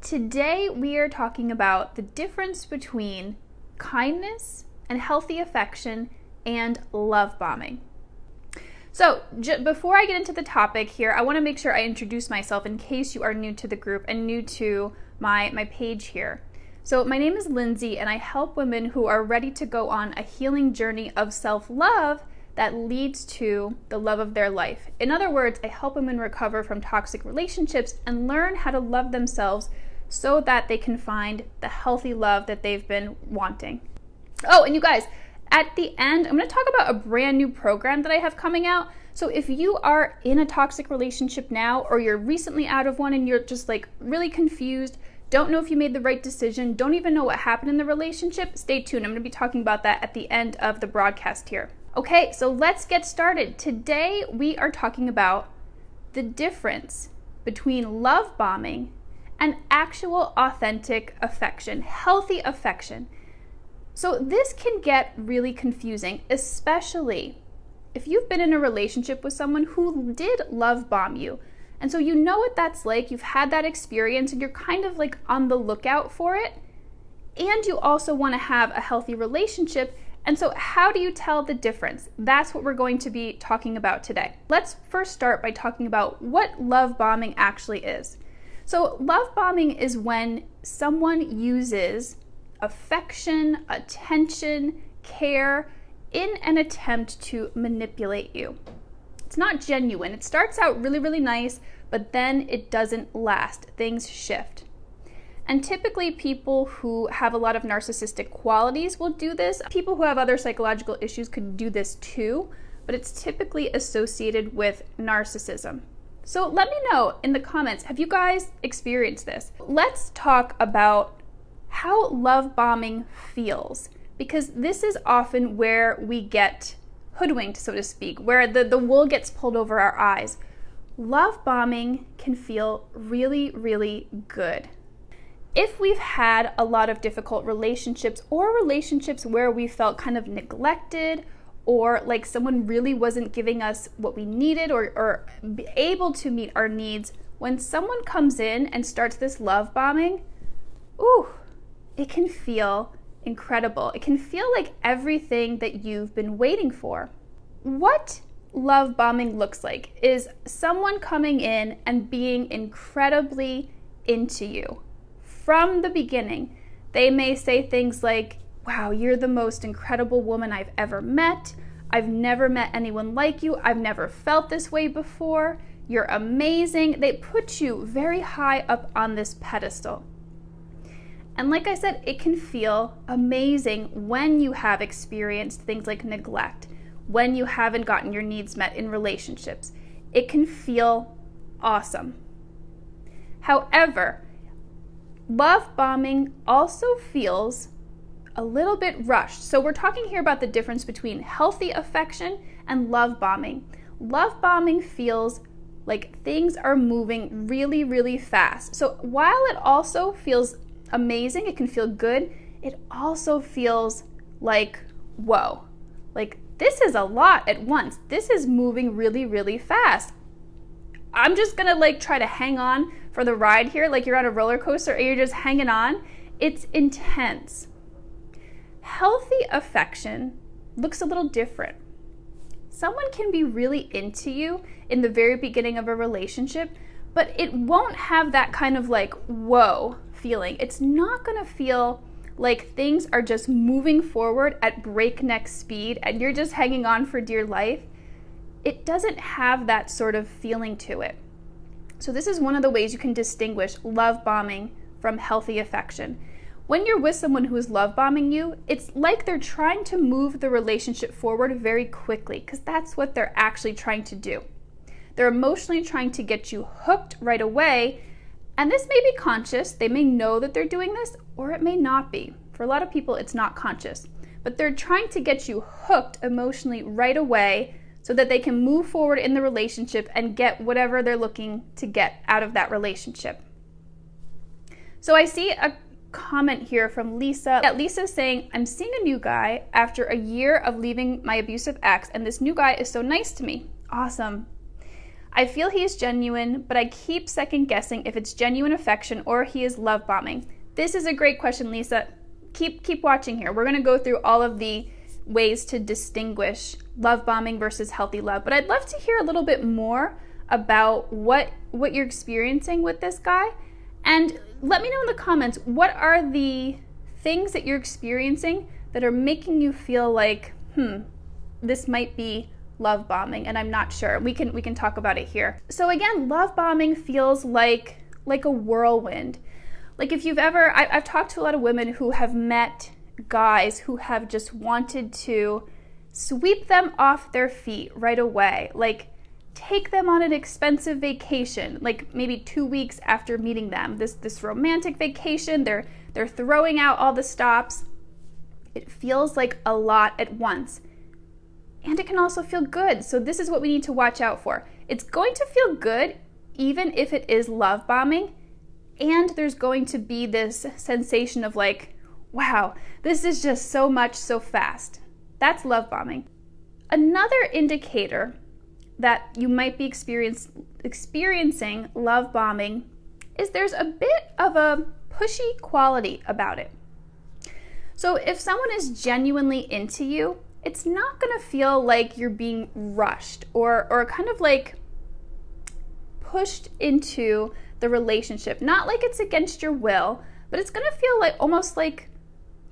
Today we are talking about the difference between kindness and healthy affection and love bombing. So before I get into the topic here, I want to make sure I introduce myself in case you are new to the group and new to my page here. So my name is Lindsay, and I help women who are ready to go on a healing journey of self-love that leads to the love of their life. In other words, I help women recover from toxic relationships and learn how to love themselves so that they can find the healthy love that they've been wanting. Oh, and you guys, at the end, I'm going to talk about a brand new program that I have coming out. So if you are in a toxic relationship now, or you're recently out of one and you're just like really confused, don't know if you made the right decision, don't even know what happened in the relationship, stay tuned. I'm going to be talking about that at the end of the broadcast here. Okay, so let's get started. Today we are talking about the difference between love bombing and actual authentic affection, healthy affection. So this can get really confusing, especially if you've been in a relationship with someone who did love bomb you. And so you know what that's like, you've had that experience and you're kind of like on the lookout for it. And you also want to have a healthy relationship. And so how do you tell the difference? That's what we're going to be talking about today. Let's first start by talking about what love bombing actually is. So love bombing is when someone uses affection, attention, care in an attempt to manipulate you. It's not genuine. It starts out really, really nice, but then it doesn't last. Things shift. And typically people who have a lot of narcissistic qualities will do this. People who have other psychological issues could do this too, but it's typically associated with narcissism. So let me know in the comments, have you guys experienced this? Let's talk about how love bombing feels, because this is often where we get hoodwinked, so to speak, where the wool gets pulled over our eyes. Love bombing can feel really, really good. If we've had a lot of difficult relationships or relationships where we felt kind of neglected or like someone really wasn't giving us what we needed or able to meet our needs, when someone comes in and starts this love bombing, ooh, it can feel incredible. It can feel like everything that you've been waiting for. What love bombing looks like is someone coming in and being incredibly into you. From the beginning, they may say things like, wow, you're the most incredible woman I've ever met. I've never met anyone like you. I've never felt this way before. You're amazing. They put you very high up on this pedestal. And like I said, it can feel amazing when you have experienced things like neglect, when you haven't gotten your needs met in relationships. It can feel awesome. However, love bombing also feels a little bit rushed. So we're talking here about the difference between healthy affection and love bombing. Love bombing feels like things are moving really, really fast. So while it also feels amazing, it can feel good, it also feels like, whoa, like this is a lot at once. This is moving really, really fast. I'm just gonna like try to hang on for the ride here, like you're on a roller coaster and you're just hanging on. It's intense. Healthy affection looks a little different. Someone can be really into you in the very beginning of a relationship, but it won't have that kind of like, whoa feeling. It's not gonna feel like things are just moving forward at breakneck speed and you're just hanging on for dear life. It doesn't have that sort of feeling to it. So this is one of the ways you can distinguish love bombing from healthy affection. When you're with someone who is love bombing you, it's like they're trying to move the relationship forward very quickly, because that's what they're actually trying to do. They're emotionally trying to get you hooked right away, and this may be conscious. They may know that they're doing this, or it may not be. For a lot of people, it's not conscious, but they're trying to get you hooked emotionally right away so that they can move forward in the relationship and get whatever they're looking to get out of that relationship. So I see a comment here from Lisa. Lisa's saying, I'm seeing a new guy after a year of leaving my abusive ex, and this new guy is so nice to me. Awesome. I feel he is genuine, but I keep second guessing if it's genuine affection or he is love bombing. This is a great question, Lisa. Keep watching here. We're going to go through all of the ways to distinguish love bombing versus healthy love. But I'd love to hear a little bit more about what you're experiencing with this guy. And let me know in the comments, what are the things that you're experiencing that are making you feel like, this might be love bombing, and I'm not sure. We can talk about it here. So again, love bombing feels like a whirlwind. Like if you've ever, I've talked to a lot of women who have met guys who have just wanted to sweep them off their feet right away. Like take them on an expensive vacation, like maybe 2 weeks after meeting them. This romantic vacation, they're throwing out all the stops. It feels like a lot at once. And it can also feel good. So this is what we need to watch out for. It's going to feel good even if it is love bombing. And there's going to be this sensation of like, wow, this is just so much so fast. That's love bombing. Another indicator that you might be experiencing love bombing is there's a bit of a pushy quality about it. So if someone is genuinely into you, it's not going to feel like you're being rushed or kind of like pushed into the relationship. Not like it's against your will, but it's going to feel like almost like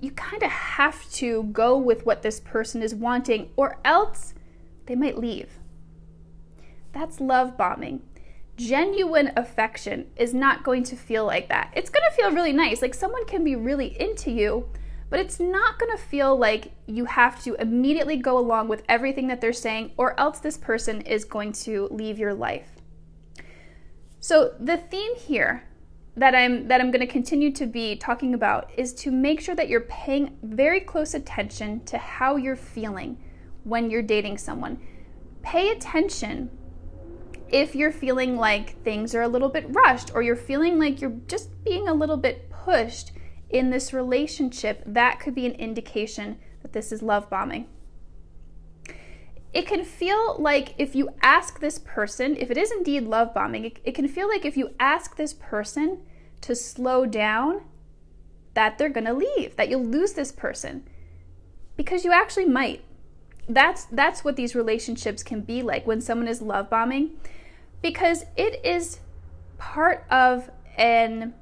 you kind of have to go with what this person is wanting, or else they might leave. That's love bombing. Genuine affection is not going to feel like that. It's going to feel really nice. Like someone can be really into you, but it's not going to feel like you have to immediately go along with everything that they're saying, or else this person is going to leave your life. So the theme here that I'm going to continue to be talking about is to make sure that you're paying very close attention to how you're feeling when you're dating someone. Pay attention if you're feeling like things are a little bit rushed, or you're feeling like you're just being a little bit pushed in this relationship. That could be an indication that this is love bombing. It can feel like if you ask this person, if it is indeed love bombing, it can feel like if you ask this person to slow down, that they're going to leave, that you'll lose this person, because you actually might. That's what these relationships can be like when someone is love bombing, because it is part of an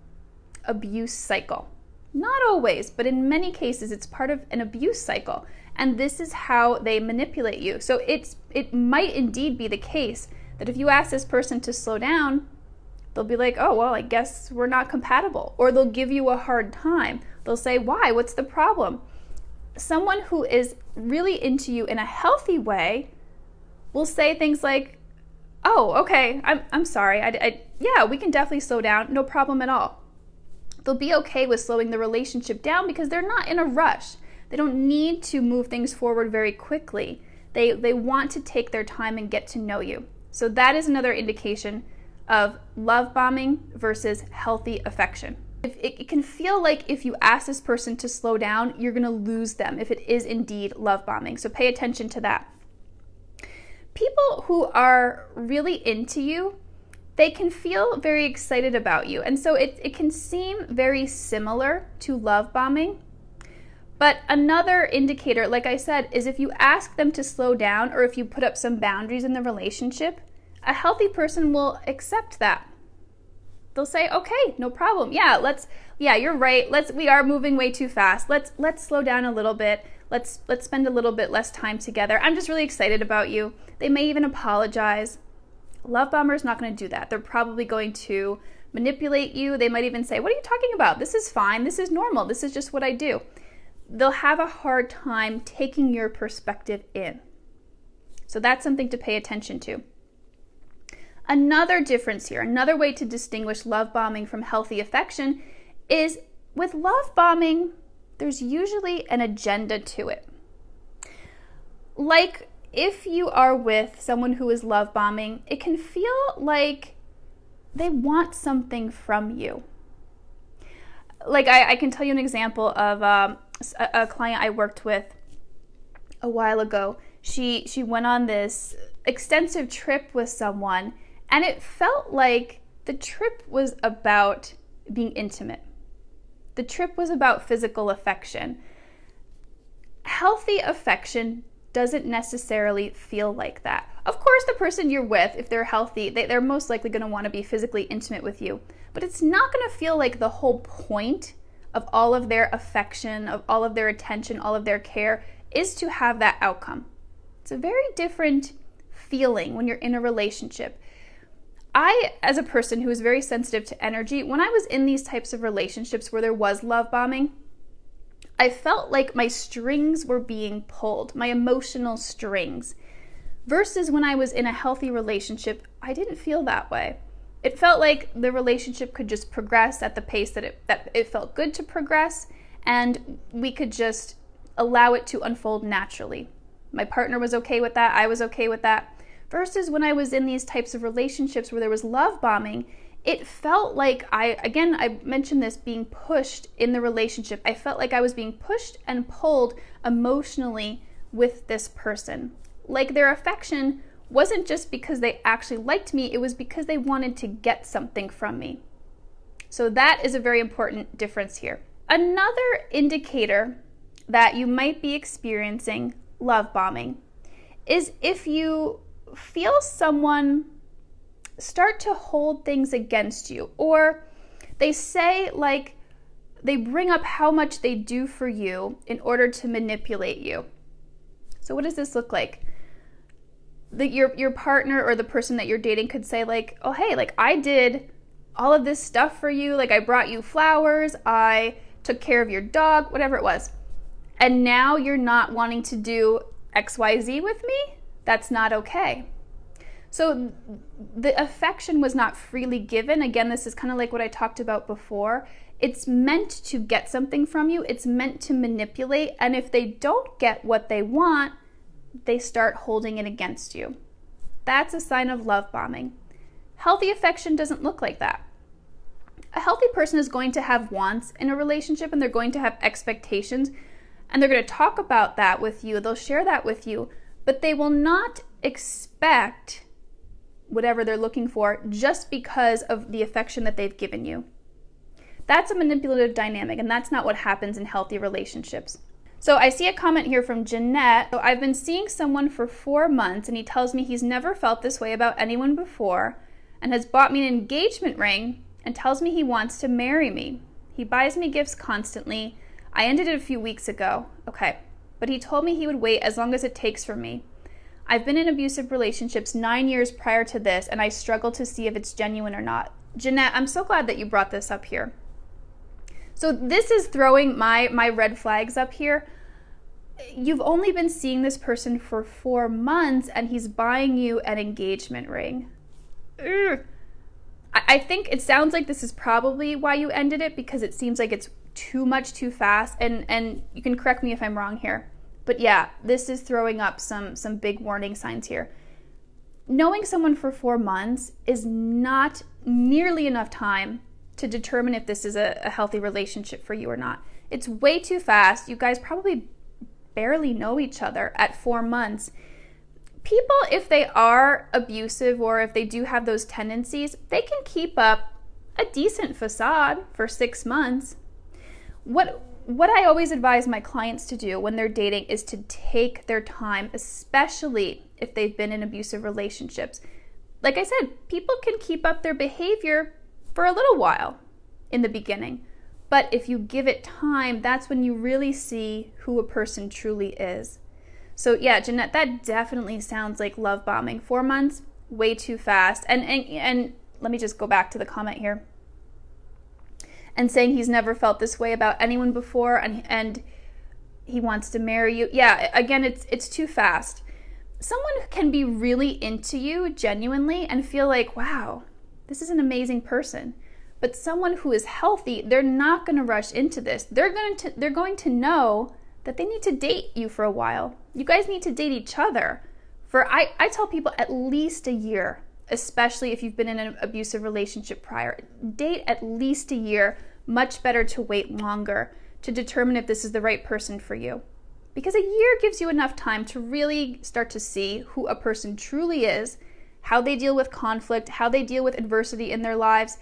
abuse cycle. Not always, but in many cases, it's part of an abuse cycle. And this is how they manipulate you. So it might indeed be the case that if you ask this person to slow down, they'll be like, oh, well, I guess we're not compatible. Or they'll give you a hard time. They'll say, why? What's the problem? Someone who is really into you in a healthy way will say things like, oh, okay, I'm sorry. Yeah, we can definitely slow down. No problem at all. They'll be okay with slowing the relationship down because they're not in a rush. They don't need to move things forward very quickly. They want to take their time and get to know you. So that is another indication of love bombing versus healthy affection. It can feel like if you ask this person to slow down, you're going to lose them if it is indeed love bombing. So pay attention to that. People who are really into you, they can feel very excited about you. And so it can seem very similar to love bombing. But another indicator, like I said, is if you ask them to slow down, or if you put up some boundaries in the relationship, a healthy person will accept that. They'll say, okay, no problem. Yeah, you're right. We are moving way too fast. Let's slow down a little bit. Let's spend a little bit less time together. I'm just really excited about you. They may even apologize. Love bomber is not going to do that. They're probably going to manipulate you. They might even say, what are you talking about? This is fine. This is normal. This is just what I do. They'll have a hard time taking your perspective in. So that's something to pay attention to. Another difference here, another way to distinguish love bombing from healthy affection is with love bombing, there's usually an agenda to it. Like if you are with someone who is love bombing, it can feel like they want something from you. Like I can tell you an example of a client I worked with a while ago. She went on this extensive trip with someone, And it felt like the trip was about being intimate. The trip was about physical affection. Healthy affection doesn't necessarily feel like that. Of course, the person you're with, if they're healthy, they're most likely going to want to be physically intimate with you. But it's not going to feel like the whole point of all of their affection, of all of their attention, all of their care is to have that outcome. It's a very different feeling when you're in a relationship. I, as a person who is very sensitive to energy, when I was in these types of relationships where there was love bombing, I felt like my strings were being pulled, my emotional strings. Versus when I was in a healthy relationship, I didn't feel that way. It felt like the relationship could just progress at the pace that it felt good to progress, and we could just allow it to unfold naturally. My partner was okay with that, I was okay with that. Versus when I was in these types of relationships where there was love bombing, it felt like I mentioned this, being pushed in the relationship. I felt like I was being pushed and pulled emotionally with this person. Like their affection wasn't just because they actually liked me, it was because they wanted to get something from me. So that is a very important difference here. Another indicator that you might be experiencing love bombing is if you feel someone start to hold things against you, or they say, like, they bring up how much they do for you in order to manipulate you. So what does this look like? Your partner or the person that you're dating could say, like, oh, hey, like, I did all of this stuff for you. Like, I brought you flowers, I took care of your dog, whatever it was. And now you're not wanting to do XYZ with me? That's not okay. So the affection was not freely given. Again, this is kind of like what I talked about before. It's meant to get something from you. It's meant to manipulate. And if they don't get what they want, they start holding it against you. That's a sign of love bombing. Healthy affection doesn't look like that. A healthy person is going to have wants in a relationship, and they're going to have expectations, and they're going to talk about that with you. They'll share that with you, but they will not expect whatever they're looking for just because of the affection that they've given you. That's a manipulative dynamic, and that's not what happens in healthy relationships. So I see a comment here from Jeanette. So I've been seeing someone for 4 months, and he tells me he's never felt this way about anyone before, and has bought me an engagement ring and tells me he wants to marry me. He buys me gifts constantly. I ended it a few weeks ago. Okay. But he told me he would wait as long as it takes for me. I've been in abusive relationships 9 years prior to this, and I struggle to see if it's genuine or not. Jeanette, I'm so glad that you brought this up here. So this is throwing my red flags up here. You've only been seeing this person for 4 months, and he's buying you an engagement ring. Ugh. I think it sounds like this is probably why you ended it, because it seems like it's too much too fast, and you can correct me if I'm wrong here. But yeah, this is throwing up some big warning signs here. Knowing someone for 4 months is not nearly enough time to determine if this is a healthy relationship for you or not. It's way too fast. You guys probably barely know each other at 4 months. People, if they are abusive or if they do have those tendencies, they can keep up a decent facade for 6 months. What I always advise my clients to do when they're dating is to take their time, especially if they've been in abusive relationships. Like I said, people can keep up their behavior for a little while in the beginning. But if you give it time, that's when you really see who a person truly is. So yeah, Jeanette, that definitely sounds like love bombing. 4 months, way too fast. And let me just go back to the comment here. And saying he's never felt this way about anyone before, and he wants to marry you. Yeah, again, it's too fast. Someone can be really into you genuinely and feel like, wow, this is an amazing person. But someone who is healthy, they're not going to rush into this. They're going to know that they need to date you for a while. You guys need to date each other for, I tell people, at least a year, especially if you've been in an abusive relationship prior. Date at least a year. Much better to wait longer to determine if this is the right person for you. Because a year gives you enough time to really start to see who a person truly is, how they deal with conflict, how they deal with adversity in their lives.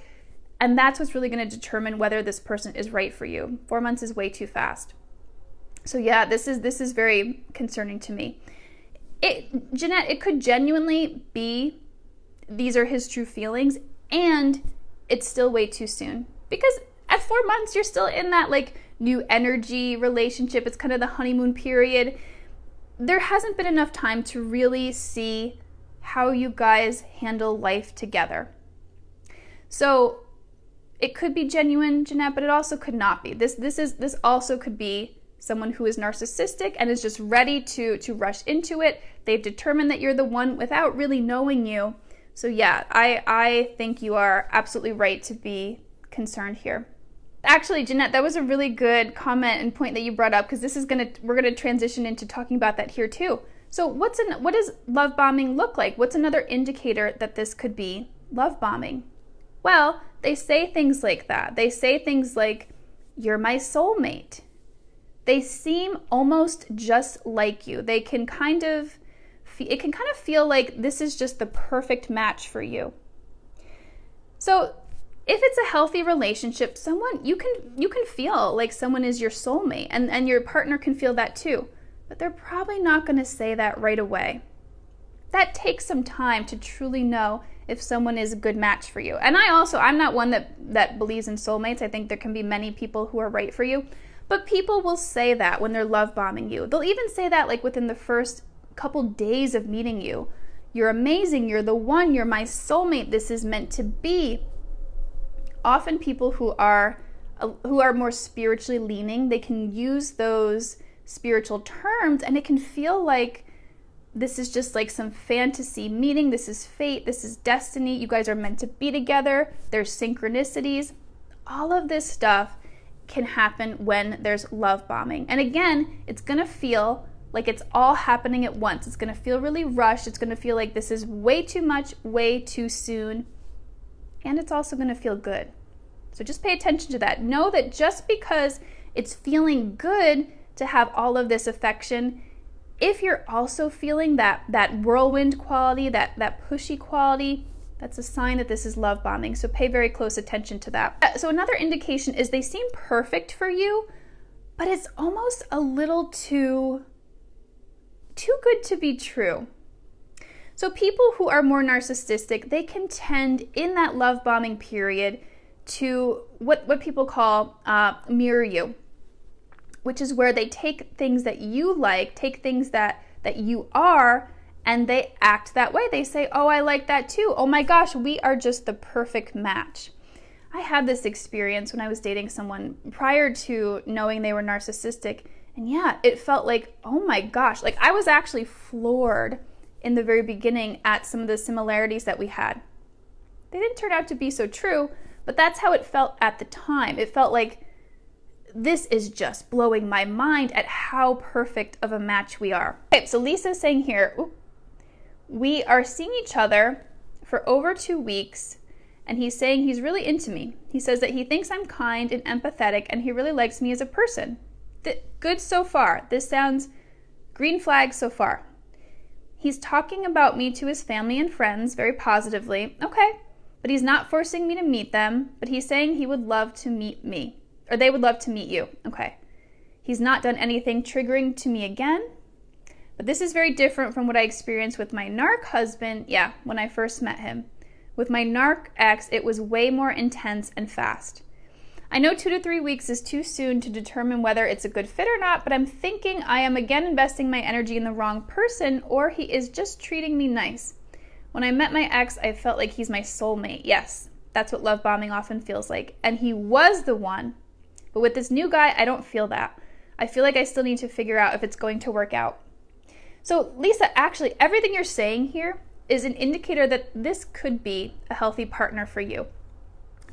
And that's what's really going to determine whether this person is right for you. 4 months is way too fast. So yeah, this is very concerning to me. Jeanette, it could genuinely be these are his true feelings, and it's still way too soon. Because at 4 months, you're still in that like new energy relationship. It's kind of the honeymoon period. There hasn't been enough time to really see how you guys handle life together. So it could be genuine, Jeanette, but it also could not be. This also could be someone who is narcissistic and is just ready to rush into it. They've determined that you're the one without really knowing you. So yeah, I think you are absolutely right to be concerned here. Actually, Jeanette, that was a really good comment and point that you brought up, because we're gonna transition into talking about that here too. So what does love bombing look like? What's another indicator that this could be love bombing? Well, they say things like that. They say things like, "You're my soulmate." They seem almost just like you. It can kind of feel like this is just the perfect match for you. So if it's a healthy relationship, someone you can feel like someone is your soulmate, and your partner can feel that too. But they're probably not going to say that right away. That takes some time to truly know if someone is a good match for you. And I'm not one that believes in soulmates. I think there can be many people who are right for you. But people will say that when they're love bombing you. They'll even say that like within the first couple days of meeting you. You're amazing, you're the one, you're my soulmate, this is meant to be. Often people who are more spiritually leaning, they can use those spiritual terms, and it can feel like this is just like some fantasy meeting. This is fate, this is destiny, you guys are meant to be together, there's synchronicities. All of this stuff can happen when there's love bombing. And again, it's gonna feel like it's all happening at once. It's gonna feel really rushed. It's gonna feel like this is way too much, way too soon. And it's also gonna feel good. So just pay attention to that. Know that just because it's feeling good to have all of this affection, if you're also feeling that whirlwind quality, that pushy quality, that's a sign that this is love bombing. So pay very close attention to that. So another indication is they seem perfect for you, but it's almost a little too good to be true. So people who are more narcissistic, they can tend in that love bombing period to what people call mirror you, which is where they take things that you like, take things that you are, and they act that way. They say, "Oh, I like that too. Oh my gosh, we are just the perfect match." I had this experience when I was dating someone prior to knowing they were narcissistic. And yeah, it felt like, oh my gosh, like I was actually floored in the very beginning at some of the similarities that we had. They didn't turn out to be so true, but that's how it felt at the time. It felt like this is just blowing my mind at how perfect of a match we are. Okay, so Lisa's saying here, we are seeing each other for over 2 weeks, and he's saying he's really into me. He says that he thinks I'm kind and empathetic, and he really likes me as a person. Good so far. This sounds green flag so far. He's talking about me to his family and friends very positively. Okay, but he's not forcing me to meet them, but he's saying he would love to meet me, or they would love to meet you. Okay. He's not done anything triggering to me again, but this is very different from what I experienced with my narc husband, when I first met him. With my narc ex, it was way more intense and fast. I know 2 to 3 weeks is too soon to determine whether it's a good fit or not, but I'm thinking I am again investing my energy in the wrong person, or he is just treating me nice. When I met my ex, I felt like he's my soulmate. Yes, that's what love bombing often feels like. And he was the one. But with this new guy, I don't feel that. I feel like I still need to figure out if it's going to work out. So Lisa, actually, everything you're saying here is an indicator that this could be a healthy partner for you.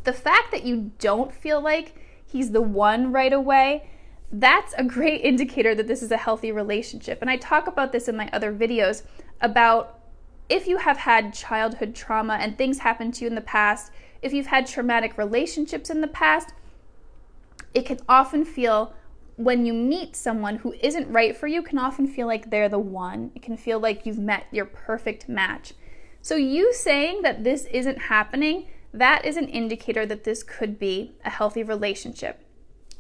The fact that you don't feel like he's the one right away, that's a great indicator that this is a healthy relationship. And I talk about this in my other videos about if you have had childhood trauma and things happen to you in the past, if you've had traumatic relationships in the past, it can often feel, when you meet someone who isn't right for you, can often feel like they're the one. It can feel like you've met your perfect match. So you saying that this isn't happening, that is an indicator that this could be a healthy relationship.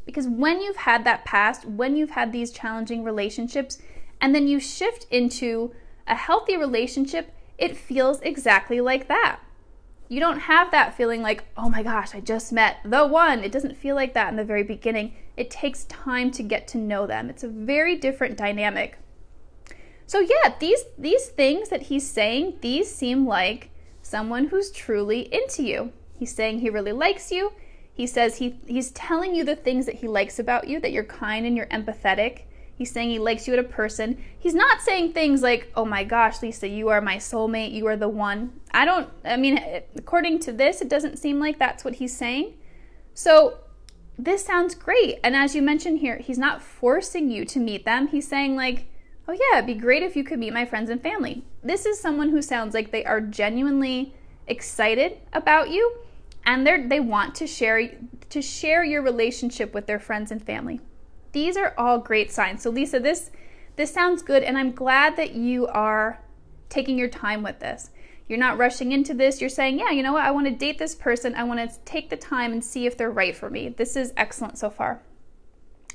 Because when you've had that past, when you've had these challenging relationships, and then you shift into a healthy relationship, it feels exactly like that. You don't have that feeling like, oh my gosh, I just met the one. It doesn't feel like that in the very beginning. It takes time to get to know them. It's a very different dynamic. So yeah, these things that he's saying, these seem like someone who's truly into you. He's saying he really likes you. He says he's telling you the things that he likes about you, that you're kind and you're empathetic. He's saying he likes you as a person. He's not saying things like, oh my gosh, Lisa, you are my soulmate, you are the one. According to this, it doesn't seem like that's what he's saying. So this sounds great. And as you mentioned here, he's not forcing you to meet them. He's saying like, oh yeah, it'd be great if you could meet my friends and family. This is someone who sounds like they are genuinely excited about you, and they want to share your relationship with their friends and family. These are all great signs. So Lisa, this sounds good, and I'm glad that you are taking your time with this. You're not rushing into this. You're saying, yeah, you know what? I want to date this person. I want to take the time and see if they're right for me. This is excellent so far.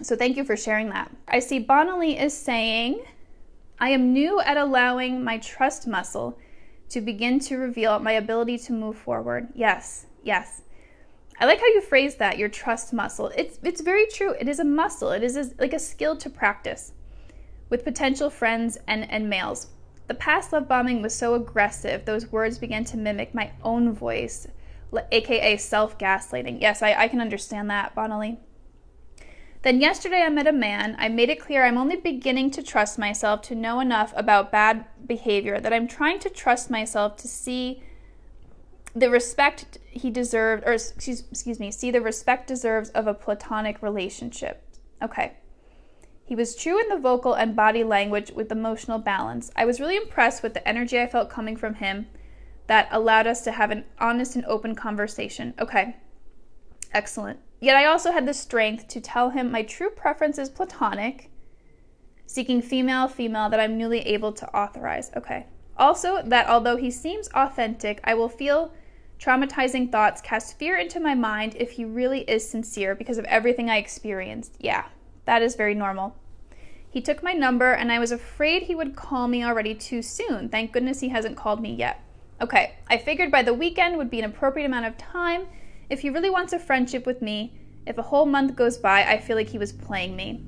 So thank you for sharing that. I see Bonali is saying, I am new at allowing my trust muscle to begin to reveal my ability to move forward. Yes, yes. I like how you phrase that, your trust muscle. It's very true. It is a muscle. It is like a skill to practice with potential friends and males. The past love bombing was so aggressive, those words began to mimic my own voice, aka self-gaslighting. Yes, I can understand that, Bonali. Then yesterday I met a man. I made it clear I'm only beginning to trust myself to know enough about bad behavior that I'm trying to trust myself to see the respect he deserved, or see the respect deserves of a platonic relationship. Okay. He was true in the vocal and body language with emotional balance. I was really impressed with the energy I felt coming from him that allowed us to have an honest and open conversation. Okay. Excellent. Yet I also had the strength to tell him my true preference is platonic, seeking female, that I'm newly able to authorize. Okay. Also, that although he seems authentic, I will feel traumatizing thoughts cast fear into my mind if he really is sincere because of everything I experienced. Yeah, that is very normal. He took my number and I was afraid he would call me already too soon. Thank goodness he hasn't called me yet. Okay, I figured by the weekend would be an appropriate amount of time. If he really wants a friendship with me, if a whole month goes by, I feel like he was playing me.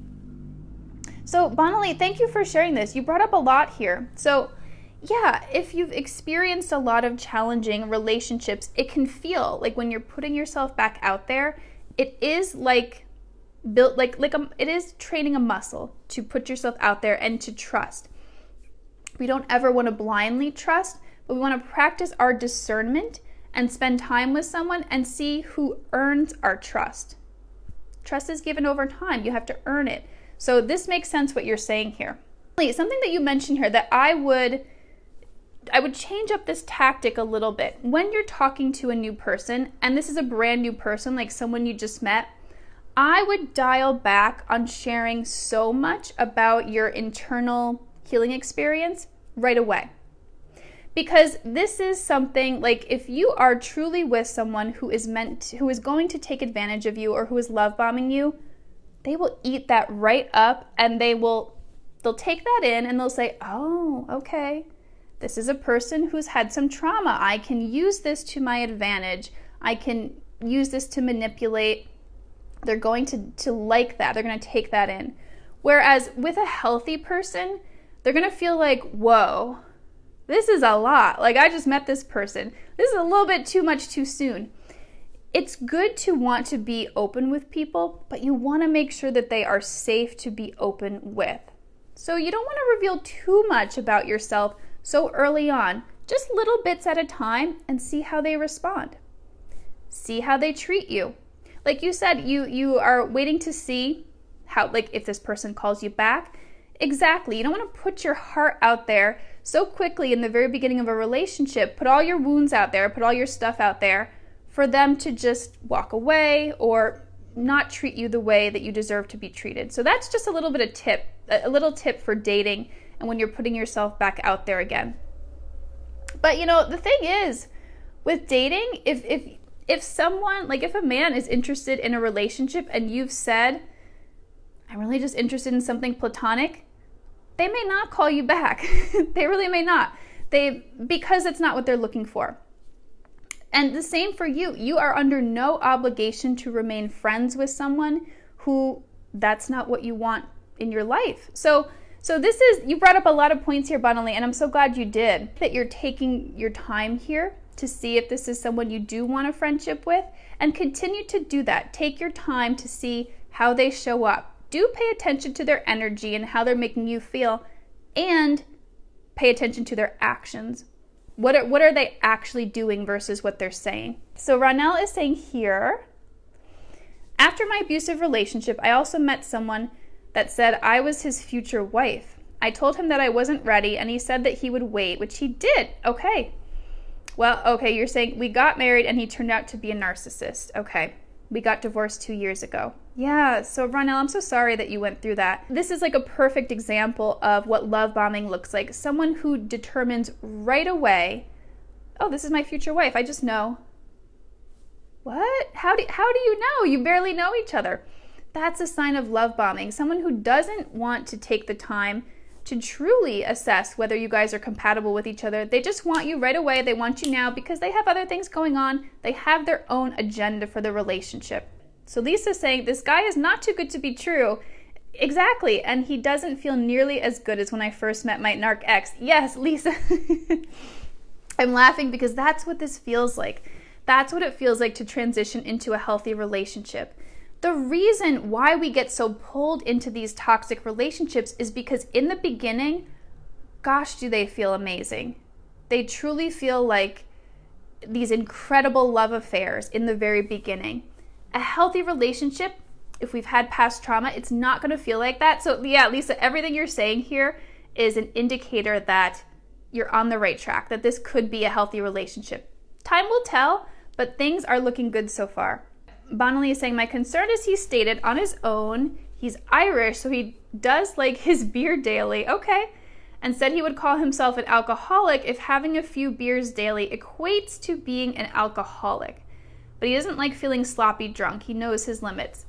So, Bonali, thank you for sharing this. You brought up a lot here. So, yeah, if you've experienced a lot of challenging relationships, it can feel like when you're putting yourself back out there, it is like it is training a muscle to put yourself out there and to trust. We don't ever want to blindly trust, but we want to practice our discernment and spend time with someone and see who earns our trust. Trust is given over time. You have to earn it. So this makes sense what you're saying here. Something that you mentioned here that I would change up this tactic a little bit. When you're talking to a new person, and this is a brand new person, like someone you just met, I would dial back on sharing so much about your internal healing experience right away. Because this is something, like if you are truly with someone who is going to take advantage of you or who is love bombing you, they will eat that right up and they'll take that in and they'll say, oh, okay, this is a person who's had some trauma. I can use this to my advantage. I can use this to manipulate. They're going to like that. They're going to take that in. Whereas with a healthy person, they're going to feel like, whoa, this is a lot. Like, I just met this person. This is a little bit too much too soon. It's good to want to be open with people, but you want to make sure that they are safe to be open with. So you don't want to reveal too much about yourself so early on. Just little bits at a time and see how they respond. See how they treat you. Like you said, you are waiting to see how, like, if this person calls you back. Exactly. You don't want to put your heart out there so quickly in the very beginning of a relationship. Put all your wounds out there, put all your stuff out there for them to just walk away or not treat you the way that you deserve to be treated. So that's just a little tip for dating and when you're putting yourself back out there again. But the thing is, with dating, if someone, like if a man is interested in a relationship and you've said, I'm really just interested in something platonic, they may not call you back. They really may not. Because it's not what they're looking for. And the same for you. You are under no obligation to remain friends with someone who that's not what you want in your life. So you brought up a lot of points here, Bonali, and I'm so glad you did. That you're taking your time here to see if this is someone you do want a friendship with, and continue to do that. Take your time to see how they show up. Do pay attention to their energy and how they're making you feel, and pay attention to their actions. What are they actually doing versus what they're saying? So Ronell is saying here, after my abusive relationship, I also met someone that said I was his future wife. I told him that I wasn't ready, and he said that he would wait, which he did. Okay. Well, okay, you're saying we got married and he turned out to be a narcissist. Okay. We got divorced 2 years ago. Yeah, so Ronell, I'm so sorry that you went through that. This is like a perfect example of what love bombing looks like. Someone who determines right away, oh, this is my future wife. I just know. What? How do you know? You barely know each other. That's a sign of love bombing. Someone who doesn't want to take the time to truly assess whether you guys are compatible with each other. They just want you right away. They want you now because they have other things going on. They have their own agenda for the relationship. So Lisa's saying, this guy is not too good to be true. Exactly. And he doesn't feel nearly as good as when I first met my narc ex. Yes, Lisa. I'm laughing because that's what this feels like. That's what it feels like to transition into a healthy relationship. The reason why we get so pulled into these toxic relationships is because in the beginning, gosh, do they feel amazing. They truly feel like these incredible love affairs in the very beginning. A healthy relationship, if we've had past trauma, it's not going to feel like that. So yeah, Lisa, everything you're saying here is an indicator that you're on the right track, that this could be a healthy relationship. Time will tell, but things are looking good so far. Bonali is saying, my concern is he stated on his own, he's Irish, so he does like his beer daily. Okay. And said he would call himself an alcoholic if having a few beers daily equates to being an alcoholic. But he doesn't like feeling sloppy drunk. He knows his limits.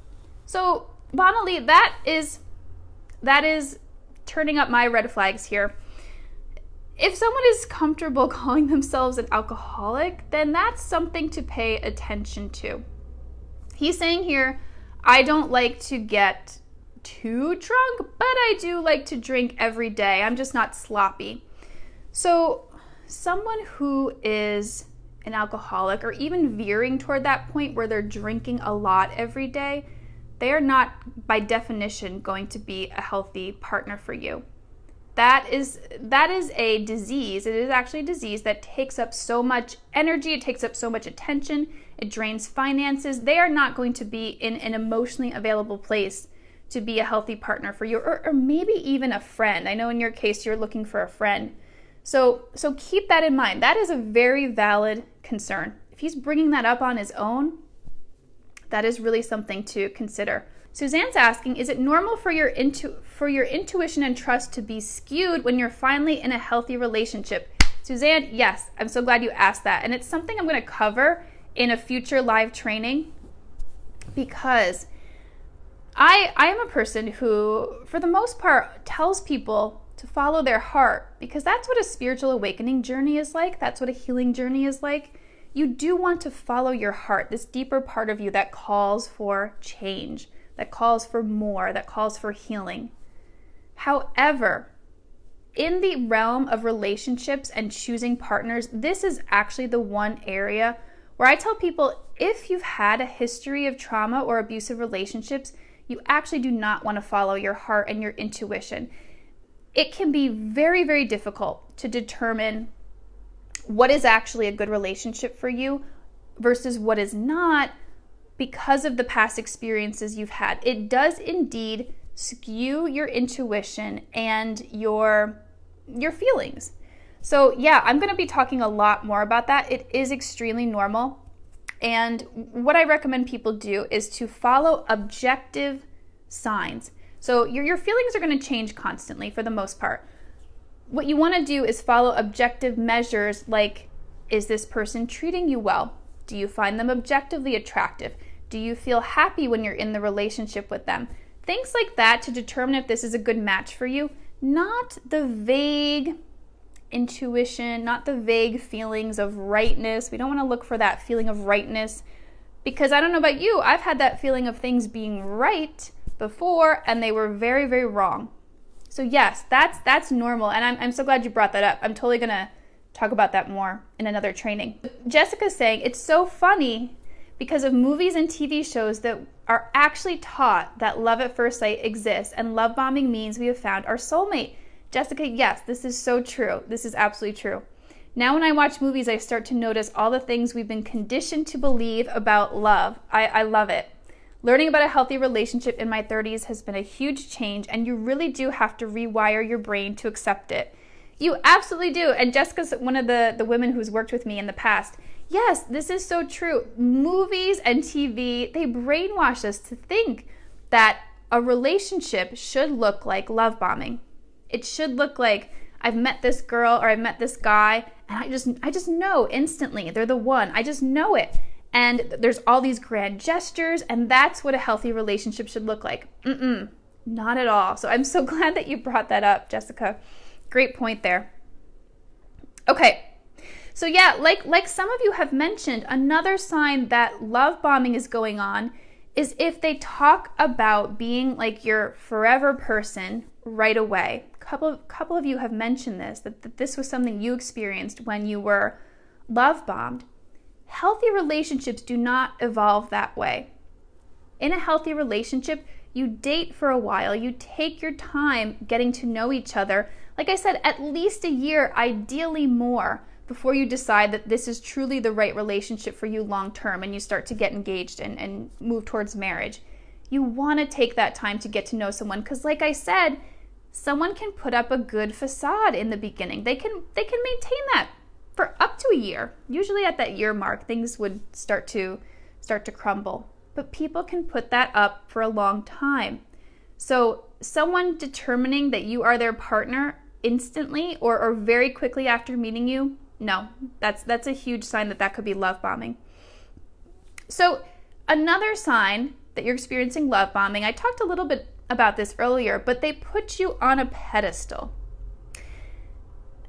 So, Bonali, that is turning up my red flags here. If someone is comfortable calling themselves an alcoholic, then that's something to pay attention to. He's saying here, I don't like to get too drunk, but I do like to drink every day. I'm just not sloppy. So someone who is an alcoholic or even veering toward that point where they're drinking a lot every day, they are not by definition going to be a healthy partner for you. That is a disease. It is actually a disease that takes up so much energy, it takes up so much attention, it drains finances. They are not going to be in an emotionally available place to be a healthy partner for you, or maybe even a friend. I know in your case you're looking for a friend. So keep that in mind. That is a very valid concern. If he's bringing that up on his own, that is really something to consider. Suzanne's asking, is it normal for your intuition and trust to be skewed when you're finally in a healthy relationship? Suzanne, yes, I'm so glad you asked that. And it's something I'm going to cover in a future live training, because I am a person who, for the most part, tells people to follow their heart, because that's what a spiritual awakening journey is like. That's what a healing journey is like. You do want to follow your heart, this deeper part of you that calls for change, that calls for more, that calls for healing. However, in the realm of relationships and choosing partners, this is actually the one area where I tell people, if you've had a history of trauma or abusive relationships, you actually do not want to follow your heart and your intuition. It can be very, very difficult to determine what is actually a good relationship for you versus what is not, because of the past experiences you've had. It does indeed skew your intuition and your feelings. So yeah, I'm going to be talking a lot more about that. It is extremely normal. And what I recommend people do is to follow objective signs. So your feelings are going to change constantly for the most part. What you want to do is follow objective measures like, is this person treating you well? Do you find them objectively attractive? Do you feel happy when you're in the relationship with them? Things like that to determine if this is a good match for you, not the vague intuition, not the vague feelings of rightness. We don't want to look for that feeling of rightness, because I don't know about you, I've had that feeling of things being right before and they were very, very wrong. So yes, that's normal, and I'm so glad you brought that up. I'm totally going to talk about that more in another training. Jessica's saying it's so funny because of movies and TV shows that are actually taught that love at first sight exists and love bombing means we have found our soulmate. Jessica, yes, this is so true. This is absolutely true. Now when I watch movies, I start to notice all the things we've been conditioned to believe about love. I love it. Learning about a healthy relationship in my 30s has been a huge change, and you really do have to rewire your brain to accept it. You absolutely do. And Jessica's one of the women who's worked with me in the past. Yes, this is so true. Movies and TV, they brainwash us to think that a relationship should look like love bombing. It should look like I've met this girl or I've met this guy and I just know instantly they're the one. I just know it. And there's all these grand gestures, and that's what a healthy relationship should look like. Not at all. So I'm so glad that you brought that up, Jessica. Great point there. Okay. So yeah, like some of you have mentioned, another sign that love bombing is going on is if they talk about being like your forever person right away. Couple of you have mentioned this, that this was something you experienced when you were love bombed. Healthy relationships do not evolve that way. In a healthy relationship, you date for a while. You take your time getting to know each other. Like I said, at least a year, ideally more, before you decide that this is truly the right relationship for you long term and you start to get engaged and move towards marriage. You want to take that time to get to know someone because, like I said, someone can put up a good facade in the beginning. They can maintain that for up to a year. Usually at that year mark, things would start to crumble. But people can put that up for a long time. So someone determining that you are their partner instantly or very quickly after meeting you, no, that's a huge sign that could be love bombing. So another sign that you're experiencing love bombing, I talked a little bit about this earlier, but they put you on a pedestal.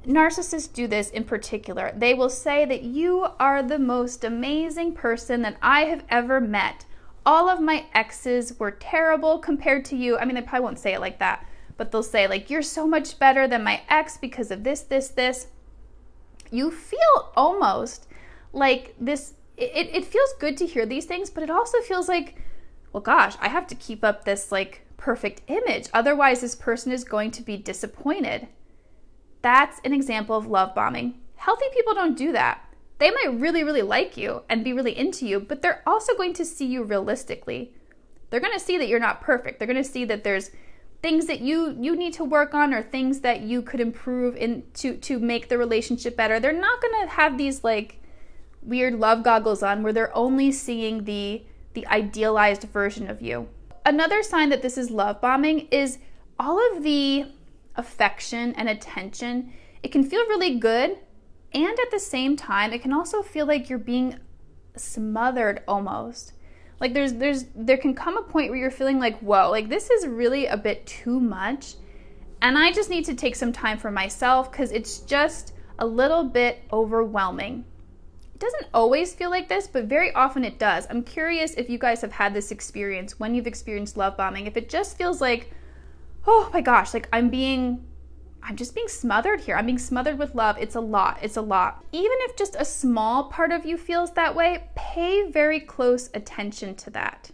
Narcissists do this in particular. They will say that you are the most amazing person that I have ever met. All of my exes were terrible compared to you. I mean, they probably won't say it like that, but they'll say like, you're so much better than my ex because of this, this, this. You feel almost like this, it feels good to hear these things, but it also feels like, well, gosh, I have to keep up this like perfect image. Otherwise, this person is going to be disappointed. That's an example of love bombing. Healthy people don't do that. They might really, really like you and be really into you, but they're also going to see you realistically. They're going to see that you're not perfect. They're going to see that there's things that you need to work on or things that you could improve to make the relationship better. They're not going to have these like weird love goggles on where they're only seeing the idealized version of you. Another sign that this is love bombing is all of the affection and attention. It can feel really good, and at the same time, it can also feel like you're being smothered almost. Like there can come a point where you're feeling like, whoa, like this is really a bit too much, and I just need to take some time for myself because it's just a little bit overwhelming. It doesn't always feel like this, but very often it does. I'm curious if you guys have had this experience when you've experienced love bombing, if it just feels like, oh my gosh, like I'm just being smothered here. I'm being smothered with love. It's a lot. It's a lot. Even if just a small part of you feels that way, pay very close attention to that.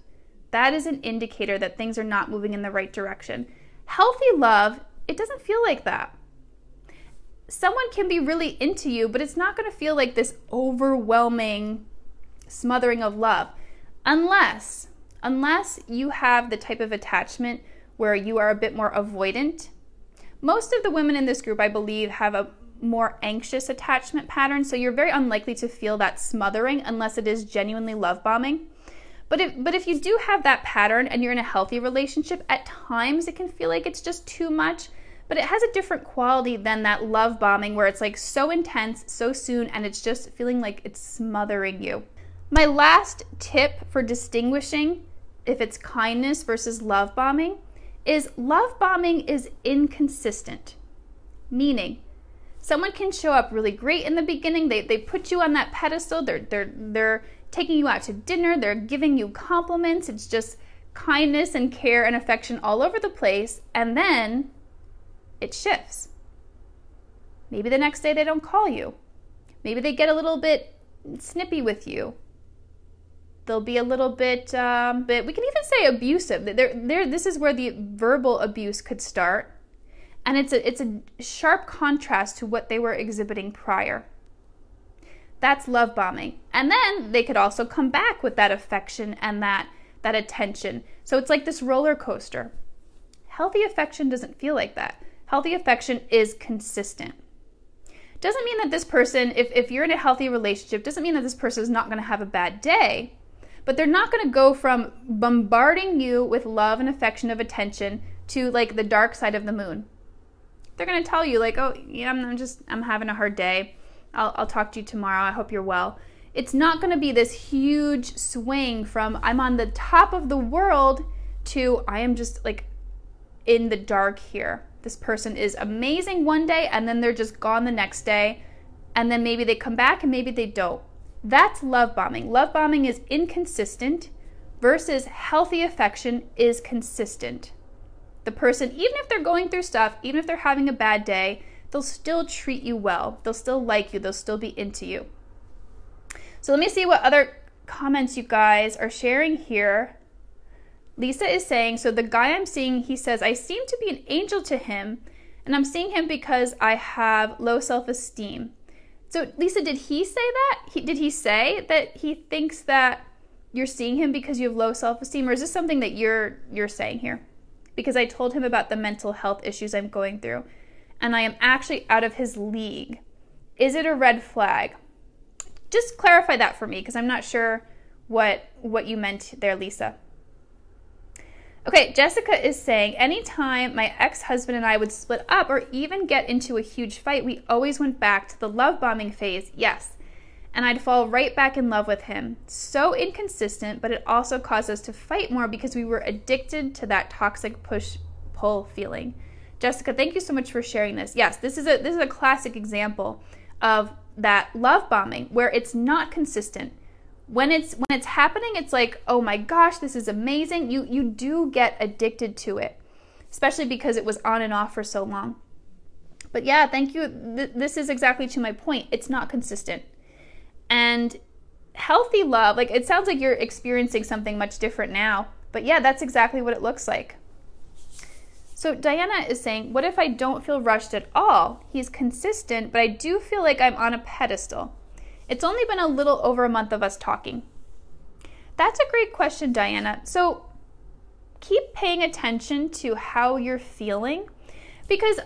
That is an indicator that things are not moving in the right direction. Healthy love, it doesn't feel like that. Someone can be really into you, but it's not going to feel like this overwhelming smothering of love unless you have the type of attachment where you are a bit more avoidant. Most of the women in this group, I believe, have a more anxious attachment pattern, so you're very unlikely to feel that smothering unless it is genuinely love bombing. But if you do have that pattern and you're in a healthy relationship, at times it can feel like it's just too much. but it has a different quality than that love bombing where it's like so intense, so soon, and it's just feeling like it's smothering you. My last tip for distinguishing if it's kindness versus love bombing is love bombing is inconsistent. Meaning, someone can show up really great in the beginning. They put you on that pedestal. They're taking you out to dinner. They're giving you compliments. It's just kindness and care and affection all over the place. And then it shifts. Maybe the next day they don't call you. Maybe they get a little bit snippy with you. They'll be a little bit, we can even say abusive. This is where the verbal abuse could start. And it's a sharp contrast to what they were exhibiting prior. That's love bombing. And then they could also come back with that affection and that attention. So it's like this roller coaster. Healthy affection doesn't feel like that. Healthy affection is consistent. Doesn't mean that this person, if you're in a healthy relationship, doesn't mean that this person is not going to have a bad day, but they're not going to go from bombarding you with love and affection of attention to like the dark side of the moon. They're going to tell you like, oh, yeah, I'm having a hard day. I'll talk to you tomorrow. I hope you're well. It's not going to be this huge swing from I'm on the top of the world to I am just like in the dark here. This person is amazing one day and then they're just gone the next day. And then maybe they come back and maybe they don't. That's love bombing. Love bombing is inconsistent versus healthy affection is consistent. The person, even if they're going through stuff, even if they're having a bad day, they'll still treat you well. They'll still like you. They'll still be into you. So let me see what other comments you guys are sharing here. Lisa is saying, so the guy I'm seeing, he says, I seem to be an angel to him, and I'm seeing him because I have low self-esteem. So Lisa, did he say that? Did he say that he thinks that you're seeing him because you have low self-esteem, or is this something that you're saying here? Because I told him about the mental health issues I'm going through, and I am actually out of his league. Is it a red flag? Just clarify that for me, because I'm not sure what you meant there, Lisa. Okay, Jessica is saying, anytime my ex-husband and I would split up or even get into a huge fight, we always went back to the love bombing phase, yes. And I'd fall right back in love with him. So inconsistent, but it also caused us to fight more because we were addicted to that toxic push-pull feeling. Jessica, thank you so much for sharing this. Yes, this is a classic example of that love bombing where it's not consistent. When it's happening, it's like, oh my gosh, this is amazing. You do get addicted to it, especially because it was on and off for so long. But yeah, thank you. This is exactly to my point. It's not consistent. And healthy love, like it sounds like you're experiencing something much different now. But yeah, that's exactly what it looks like. So Diana is saying, what if I don't feel rushed at all? He's consistent, but I do feel like I'm on a pedestal. It's only been a little over a month of us talking. That's a great question, Diana. So keep paying attention to how you're feeling, because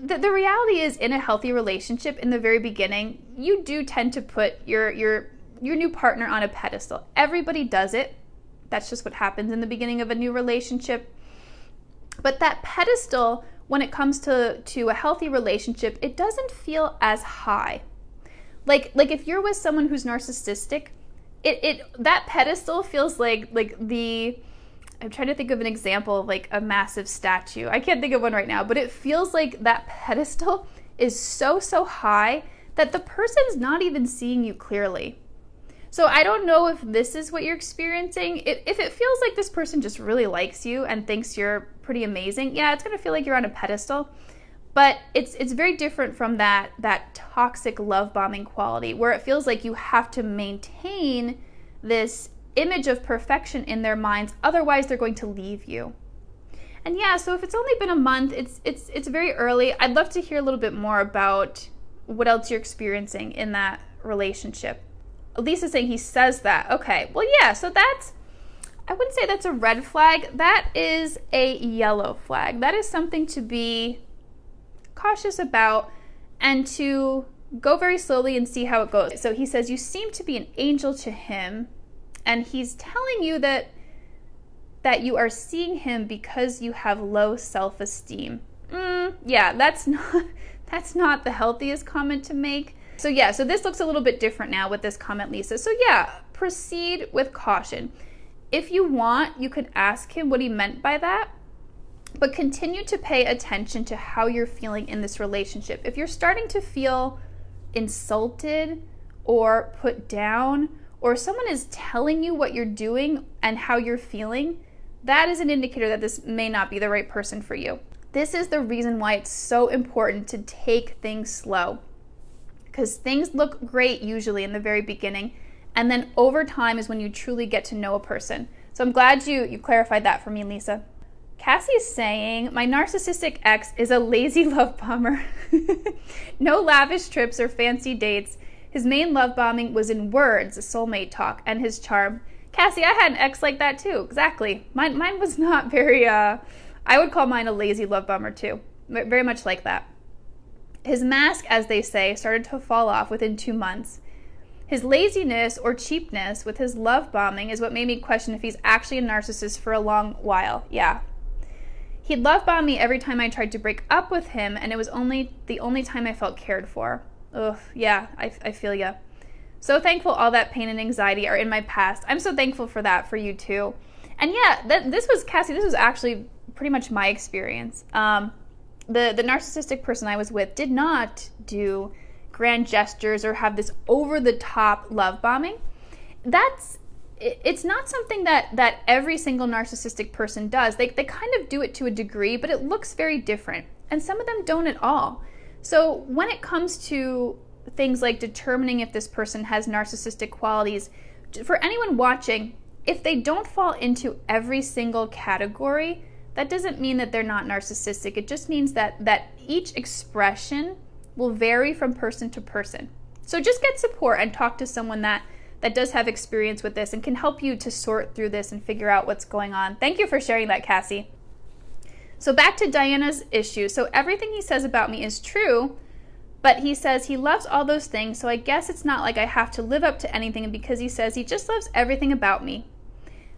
the reality is in a healthy relationship in the very beginning, you do tend to put your new partner on a pedestal. Everybody does it. That's just what happens in the beginning of a new relationship. But that pedestal, when it comes to a healthy relationship, it doesn't feel as high. Like if you're with someone who's narcissistic, that pedestal feels like I'm trying to think of an example of like a massive statue. I can't think of one right now, but it feels like that pedestal is so high that the person's not even seeing you clearly. So I don't know if this is what you're experiencing. If it feels like this person just really likes you and thinks you're pretty amazing, yeah, it's gonna feel like you're on a pedestal. But it's very different from that toxic love bombing quality where it feels like you have to maintain this image of perfection in their minds, otherwise they're going to leave you. And yeah, so if it's only been a month, it's very early. I'd love to hear a little bit more about what else you're experiencing in that relationship. Lisa's saying he says that. Okay, well yeah, so I wouldn't say that's a red flag. That is a yellow flag. That is something to be cautious about and to go very slowly and see how it goes. So he says, you seem to be an angel to him, and he's telling you that you are seeing him because you have low self-esteem. yeah, that's not the healthiest comment to make. So yeah, so this looks a little bit different now with this comment, Lisa. So yeah, proceed with caution. If you want, you could ask him what he meant by that, but continue to pay attention to how you're feeling in this relationship. If you're starting to feel insulted or put down, or someone is telling you what you're doing and how you're feeling, that is an indicator that this may not be the right person for you. This is the reason why it's so important to take things slow, because things look great usually in the very beginning, and then over time is when you truly get to know a person. So I'm glad you clarified that for me, Lisa. Cassie is saying, my narcissistic ex is a lazy love bomber. No lavish trips or fancy dates. His main love bombing was in words, soulmate talk, and his charm. Cassie, I had an ex like that too. Exactly. Mine was not very, I would call mine a lazy love bomber too. Very much like that. His mask, as they say, started to fall off within 2 months. His laziness or cheapness with his love bombing is what made me question if he's actually a narcissist for a long while. Yeah. He'd love bomb me every time I tried to break up with him, and it was the only time I felt cared for. Ugh, yeah, I feel ya. So thankful all that pain and anxiety are in my past. I'm so thankful for that for you too. And yeah, this was actually pretty much my experience. The narcissistic person I was with did not do grand gestures or have this over-the-top love bombing. It's not something that every single narcissistic person does. They kind of do it to a degree, but it looks very different. And some of them don't at all. So when it comes to things like determining if this person has narcissistic qualities, for anyone watching, if they don't fall into every single category, that doesn't mean that they're not narcissistic. It just means that each expression will vary from person to person. So just get support and talk to someone that does have experience with this and can help you to sort through this and figure out what's going on. Thank you for sharing that, Cassie. So back to Diana's issue. So everything he says about me is true, but he says he loves all those things, so I guess it's not like I have to live up to anything because he says he just loves everything about me.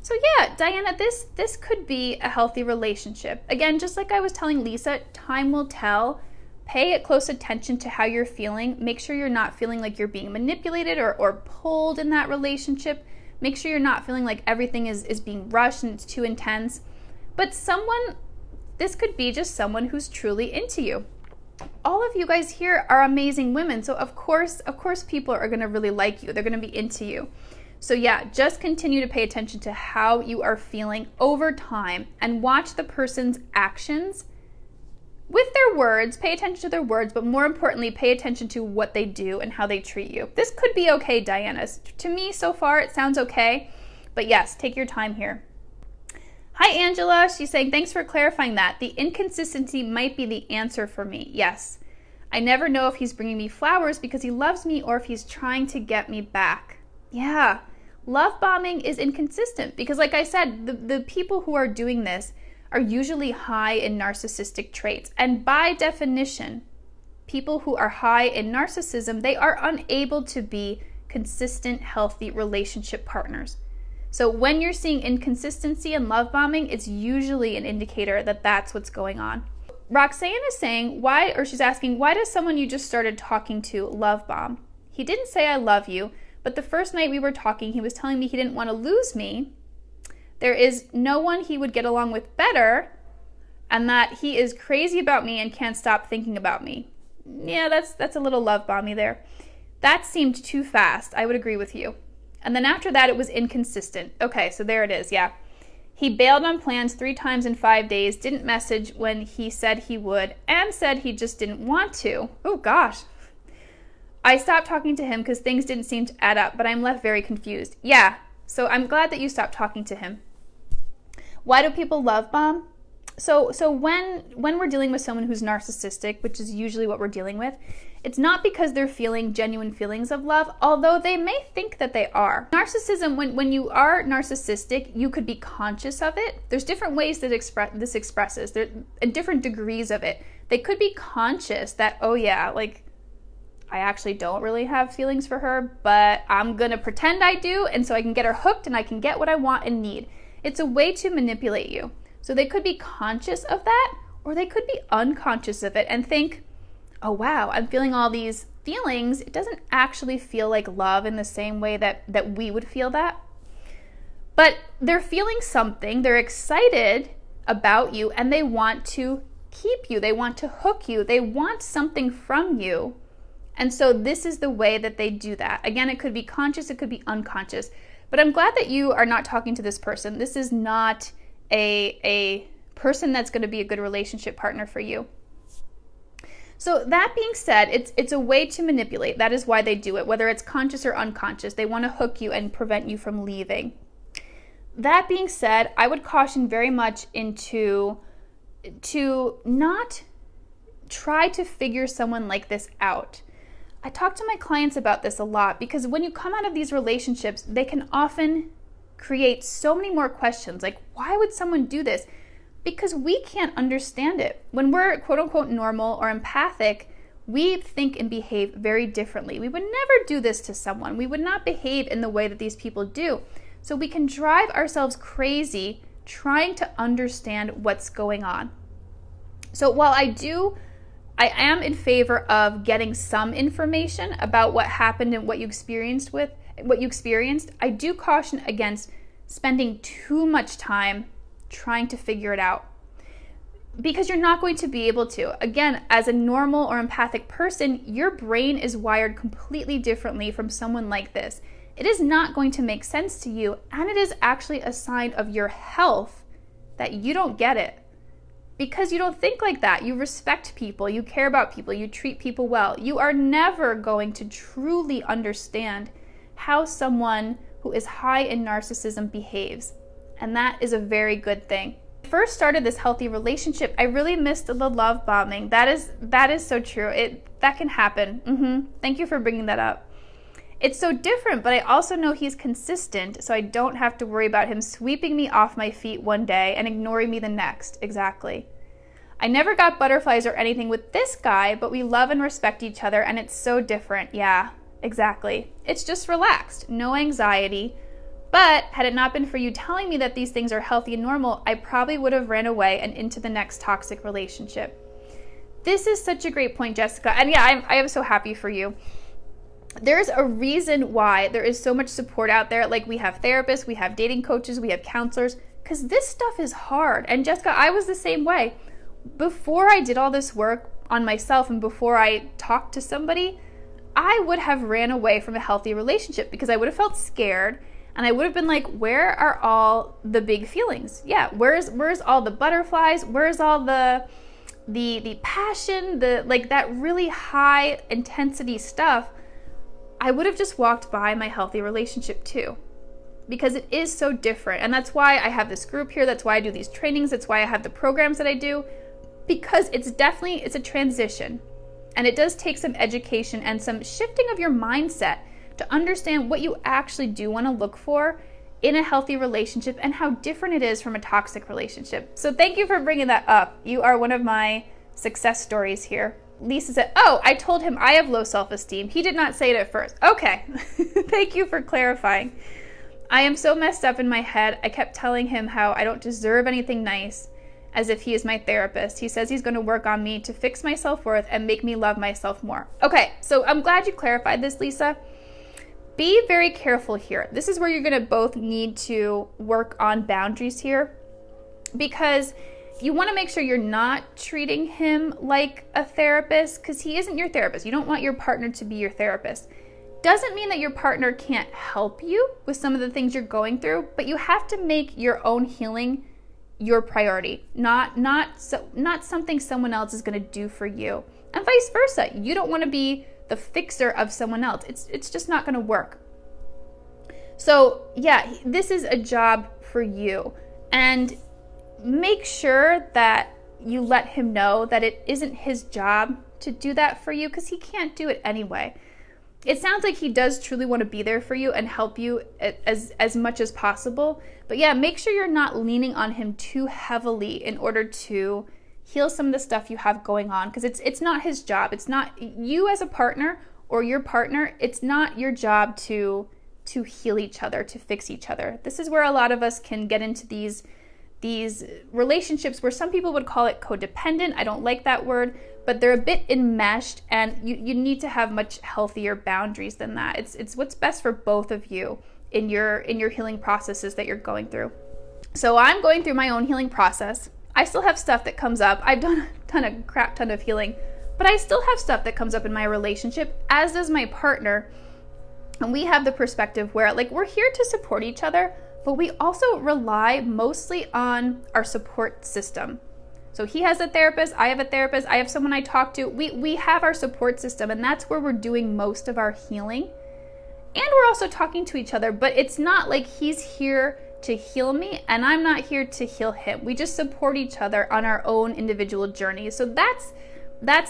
So yeah, Diana, this could be a healthy relationship. Again, just like I was telling Lisa, time will tell. Pay close attention to how you're feeling. Make sure you're not feeling like you're being manipulated or pulled in that relationship. Make sure you're not feeling like everything is being rushed and it's too intense. But this could be just someone who's truly into you. All of you guys here are amazing women, so of course people are going to really like you. They're going to be into you. So yeah, just continue to pay attention to how you are feeling over time and watch the person's actions with their words. Pay attention to their words, but more importantly, pay attention to what they do and how they treat you. This could be okay, Diana. To me, so far, it sounds okay. But yes, take your time here. Hi, Angela. She's saying, thanks for clarifying that. The inconsistency might be the answer for me. Yes. I never know if he's bringing me flowers because he loves me or if he's trying to get me back. Yeah. Love bombing is inconsistent because, like I said, the people who are doing this are usually high in narcissistic traits. And by definition, people who are high in narcissism, they are unable to be consistent, healthy relationship partners. So when you're seeing inconsistency and love bombing, it's usually an indicator that that's what's going on. Roxanne is saying, she's asking, why does someone you just started talking to love bomb? He didn't say I love you, but the first night we were talking, he was telling me he didn't want to lose me. There is no one he would get along with better, and that he is crazy about me and can't stop thinking about me. Yeah, that's a little love bomby there. That seemed too fast. I would agree with you. And then after that, it was inconsistent. Okay, so there it is, yeah. He bailed on plans 3 times in 5 days, didn't message when he said he would, and said he just didn't want to. Oh, gosh. I stopped talking to him because things didn't seem to add up, but I'm left very confused. Yeah, so I'm glad that you stopped talking to him. Why do people love bomb? So when we're dealing with someone who's narcissistic, which is usually what we're dealing with, it's not because they're feeling genuine feelings of love, although they may think that they are. Narcissism, when you are narcissistic, you could be conscious of it. There's different ways that this expresses. There are different degrees of it. They could be conscious that, oh yeah, like, I actually don't really have feelings for her, but I'm gonna pretend I do, and so I can get her hooked and I can get what I want and need. It's a way to manipulate you. So they could be conscious of that, or they could be unconscious of it and think, oh wow, I'm feeling all these feelings. It doesn't actually feel like love in the same way that we would feel that. But they're feeling something, they're excited about you, and they want to keep you, they want to hook you, they want something from you. And so this is the way that they do that. Again, it could be conscious, it could be unconscious. But I'm glad that you are not talking to this person. This is not a person that's going to be a good relationship partner for you. So that being said, it's a way to manipulate. That is why they do it, whether it's conscious or unconscious. They want to hook you and prevent you from leaving. That being said, I would caution very much to not try to figure someone like this out. I talk to my clients about this a lot because when you come out of these relationships, they can often create so many more questions. Like, why would someone do this? Because we can't understand it. When we're quote unquote normal or empathic, we think and behave very differently. We would never do this to someone. We would not behave in the way that these people do. So we can drive ourselves crazy trying to understand what's going on. So while I am in favor of getting some information about what happened and what you experienced, I do caution against spending too much time trying to figure it out, because you're not going to be able to. Again, as a normal or empathic person, your brain is wired completely differently from someone like this. It is not going to make sense to you, and it is actually a sign of your health that you don't get it. Because you don't think like that. You respect people, you care about people, you treat people well. You are never going to truly understand how someone who is high in narcissism behaves. And that is a very good thing. When I first started this healthy relationship, I really missed the love bombing. That is so true. That can happen. Thank you for bringing that up. It's so different, but I also know he's consistent, so I don't have to worry about him sweeping me off my feet one day and ignoring me the next. Exactly. I never got butterflies or anything with this guy, but we love and respect each other, and it's so different. Yeah, exactly. It's just relaxed, no anxiety. But had it not been for you telling me that these things are healthy and normal, I probably would have ran away and into the next toxic relationship. This is such a great point, Jessica. And yeah, I am so happy for you. There's a reason why there is so much support out there. Like, we have therapists, we have dating coaches, we have counselors, because this stuff is hard. And Jessica, I was the same way. Before I did all this work on myself and before I talked to somebody, I would have ran away from a healthy relationship because I would have felt scared, and I would have been like, where are all the big feelings? Yeah, where's all the butterflies? Where's all the passion, that really high intensity stuff? I would have just walked by my healthy relationship too, because it is so different. And that's why I have this group here. That's why I do these trainings. That's why I have the programs that I do, because it's a transition, and it does take some education and some shifting of your mindset to understand what you actually do want to look for in a healthy relationship and how different it is from a toxic relationship. So thank you for bringing that up. You are one of my success stories here. Lisa said, oh, I told him I have low self-esteem. He did not say it at first. Okay. Thank you for clarifying. I am so messed up in my head. I kept telling him how I don't deserve anything nice, as if he is my therapist. He says he's going to work on me to fix my self-worth and make me love myself more. Okay, so I'm glad you clarified this, Lisa. Be very careful here. This is where you're going to both need to work on boundaries here, because you want to make sure you're not treating him like a therapist, because he isn't your therapist. You don't want your partner to be your therapist. Doesn't mean that your partner can't help you with some of the things you're going through, but you have to make your own healing your priority, not something someone else is going to do for you, and vice versa. You don't want to be the fixer of someone else. It's just not going to work. So yeah, this is a job for you, and make sure that you let him know that it isn't his job to do that for you, because he can't do it anyway. It sounds like he does truly want to be there for you and help you as much as possible. But yeah, make sure you're not leaning on him too heavily in order to heal some of the stuff you have going on, because it's not his job. It's not you as a partner or your partner. It's not your job to heal each other, to fix each other. This is where a lot of us can get into these these relationships where some people would call it codependent. I don't like that word, but they're a bit enmeshed, and you need to have much healthier boundaries than that. It's what's best for both of you in your healing processes that you're going through. So I'm going through my own healing process. I still have stuff that comes up. I've done a crap ton of healing, but I still have stuff that comes up in my relationship, as does my partner. And we have the perspective where, like, we're here to support each other, but we also rely mostly on our support system. So he has a therapist, I have a therapist, I have someone I talk to. We have our support system, and that's where we're doing most of our healing. And we're also talking to each other, but it's not like he's here to heal me and I'm not here to heal him. We just support each other on our own individual journeys. So that's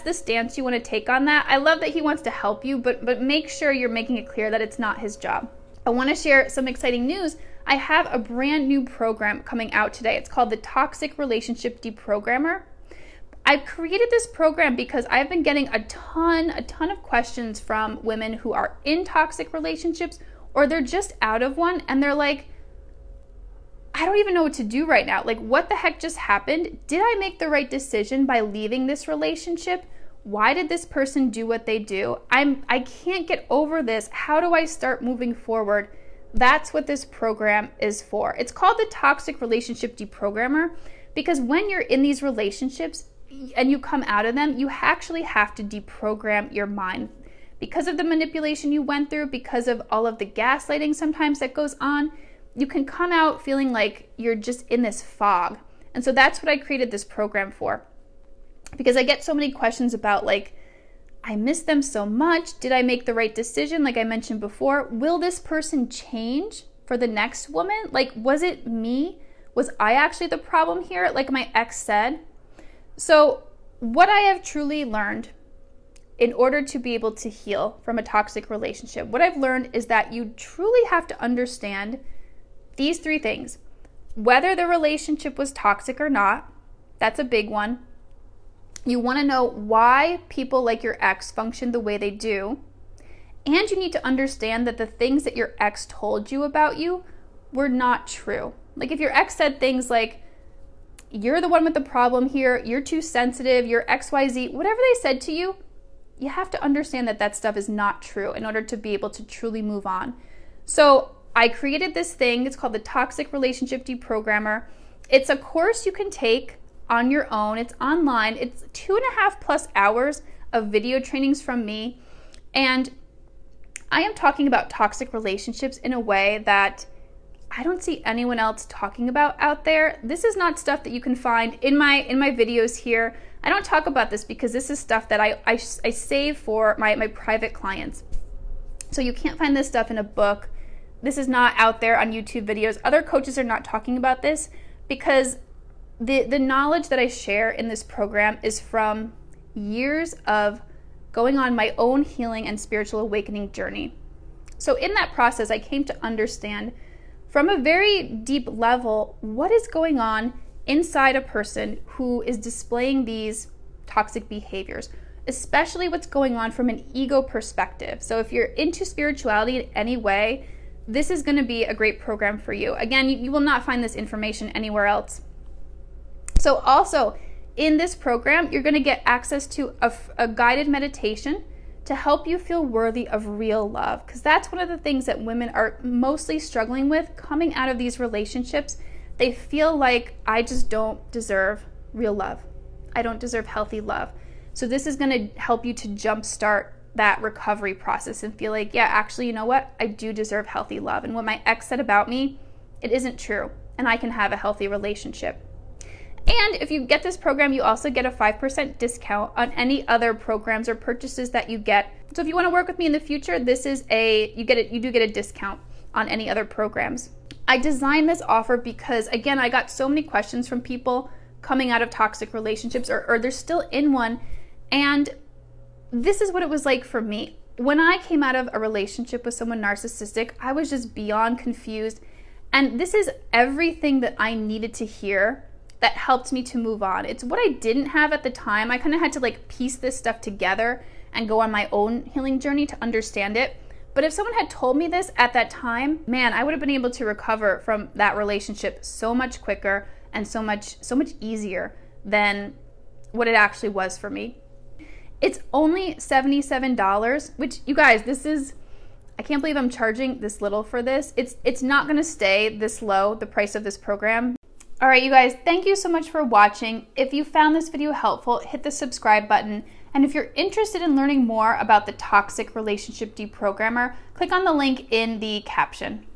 the stance you want to take on that. I love that he wants to help you, but make sure you're making it clear that it's not his job. I want to share some exciting news. I have a brand new program coming out today. It's called the Toxic Relationship Deprogrammer. I've created this program because I've been getting a ton of questions from women who are in toxic relationships, or they're just out of one and they're like, I don't even know what to do right now. Like, what the heck just happened? Did I make the right decision by leaving this relationship? Why did this person do what they do? I can't get over this. How do I start moving forward? That's what this program is for. It's called the Toxic Relationship Deprogrammer because when you're in these relationships and you come out of them, you actually have to deprogram your mind. Because of the manipulation you went through, because of all of the gaslighting sometimes that goes on, you can come out feeling like you're just in this fog. And so that's what I created this program for. Because I get so many questions about, like, I miss them so much. Did I make the right decision? Like I mentioned before, will this person change for the next woman? Like, was it me? Was I actually the problem here? Like my ex said. So what I have truly learned in order to be able to heal from a toxic relationship, what I've learned is that you truly have to understand these three things. Whether the relationship was toxic or not, that's a big one. You want to know why people like your ex function the way they do. And you need to understand that the things that your ex told you about you were not true. Like if your ex said things like, you're the one with the problem here, you're too sensitive, you're XYZ, whatever they said to you, you have to understand that that stuff is not true in order to be able to truly move on. So I created this thing. It's called the Toxic Relationship Deprogrammer. It's a course you can take on your own. It's online. It's 2.5+ hours of video trainings from me. And I am talking about toxic relationships in a way that I don't see anyone else talking about out there. This is not stuff that you can find in my videos here. I don't talk about this because this is stuff that I save for my private clients. So you can't find this stuff in a book. This is not out there on YouTube videos. Other coaches are not talking about this because the knowledge that I share in this program is from years of going on my own healing and spiritual awakening journey. So in that process, I came to understand from a very deep level what is going on inside a person who is displaying these toxic behaviors, especially what's going on from an ego perspective. So if you're into spirituality in any way, this is going to be a great program for you. Again, you will not find this information anywhere else. So also in this program, you're going to get access to a guided meditation to help you feel worthy of real love. Because that's one of the things that women are mostly struggling with coming out of these relationships. They feel like, I just don't deserve real love. I don't deserve healthy love. So this is going to help you to jumpstart that recovery process and feel like, yeah, actually, you know what? I do deserve healthy love. And what my ex said about me, it isn't true. And I can have a healthy relationship. And if you get this program, you also get a 5% discount on any other programs or purchases that you get. So if you want to work with me in the future, this is you do get a discount on any other programs. I designed this offer because, again, I got so many questions from people coming out of toxic relationships or they're still in one. And this is what it was like for me. When I came out of a relationship with someone narcissistic, I was just beyond confused. And this is everything that I needed to hear that helped me to move on. It's what I didn't have at the time. I kind of had to piece this stuff together and go on my own healing journey to understand it. But if someone had told me this at that time, man, I would have been able to recover from that relationship so much quicker and so much easier than what it actually was for me. It's only $77, which, you guys, this is, I can't believe I'm charging this little for this. It's not gonna stay this low, the price of this program. All right, you guys, thank you so much for watching. If you found this video helpful, hit the subscribe button. And if you're interested in learning more about the Toxic Relationship Deprogrammer, click on the link in the caption.